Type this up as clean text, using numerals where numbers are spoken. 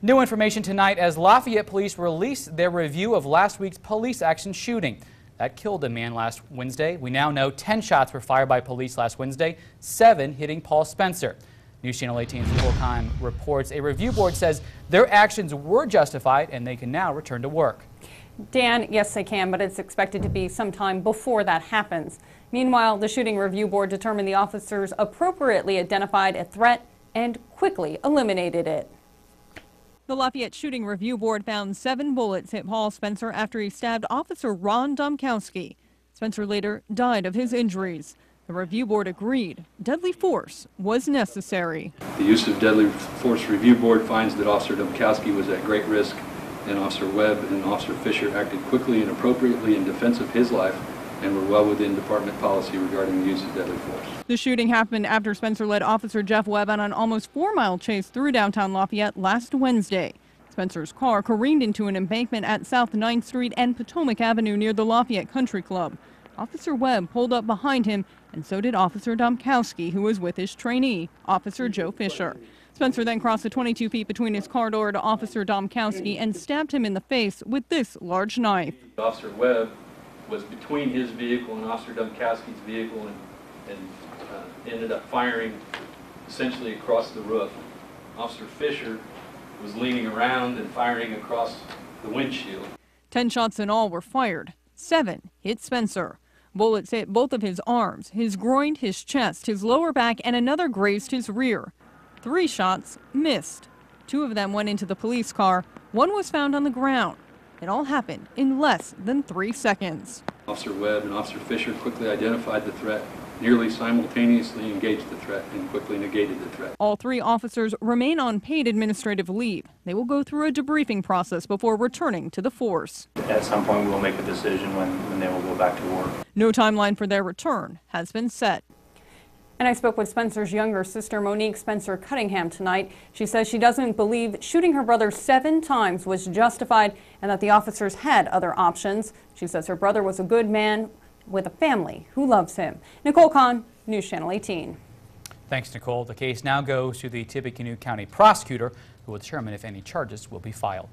New information tonight as Lafayette police released their review of last week's police action shooting. That killed a man last Wednesday. We now know 10 shots were fired by police last Wednesday, 7 hitting Paul Spencer. News Channel 18's Nicole Kime reports a review board says their actions were justified and they can now return to work. Dan, yes, they can, but it's expected to be sometime before that happens. Meanwhile, the shooting review board determined the officers appropriately identified a threat and quickly eliminated it. The Lafayette Shooting Review Board found 7 bullets hit Paul Spencer after he stabbed Officer Ron Domkowski. Spencer later died of his injuries. The review board agreed deadly force was necessary. The use of deadly force review board finds that Officer Domkowski was at great risk, and Officer Webb and Officer Fisher acted quickly and appropriately in defense of his life and were well within department policy regarding the use of deadly force. The shooting happened after Spencer led Officer Jeff Webb on an almost 4-mile chase through downtown Lafayette last Wednesday. Spencer's car careened into an embankment at South 9th Street and Potomac Avenue near the Lafayette Country Club. Officer Webb pulled up behind him, and so did Officer Domkowski, who was with his trainee, Officer Joe Fisher. Spencer then crossed the 22 feet between his car door to Officer Domkowski and stabbed him in the face with this large knife. Officer Webb was between his vehicle and Officer Domkowski's vehicle and ended up firing essentially across the roof. Officer Fisher was leaning around and firing across the windshield. 10 shots in all were fired. 7 hit Spencer. Bullets hit both of his arms, his groin, his chest, his lower back, and another grazed his rear. 3 shots missed. 2 of them went into the police car. 1 was found on the ground. It all happened in less than 3 seconds. Officer Webb and Officer Fisher quickly identified the threat, nearly simultaneously engaged the threat, and quickly negated the threat. All 3 officers remain on paid administrative leave. They will go through a debriefing process before returning to the force. At some point, we will make a decision when they will go back to work. No timeline for their return has been set. And I spoke with Spencer's younger sister, Monique Spencer Cunningham, tonight. She says she doesn't believe shooting her brother 7 times was justified and that the officers had other options. She says her brother was a good man with a family who loves him. Nicole Kahn, News Channel 18. Thanks, Nicole. The case now goes to the Tippecanoe County prosecutor, who will determine if any charges will be filed.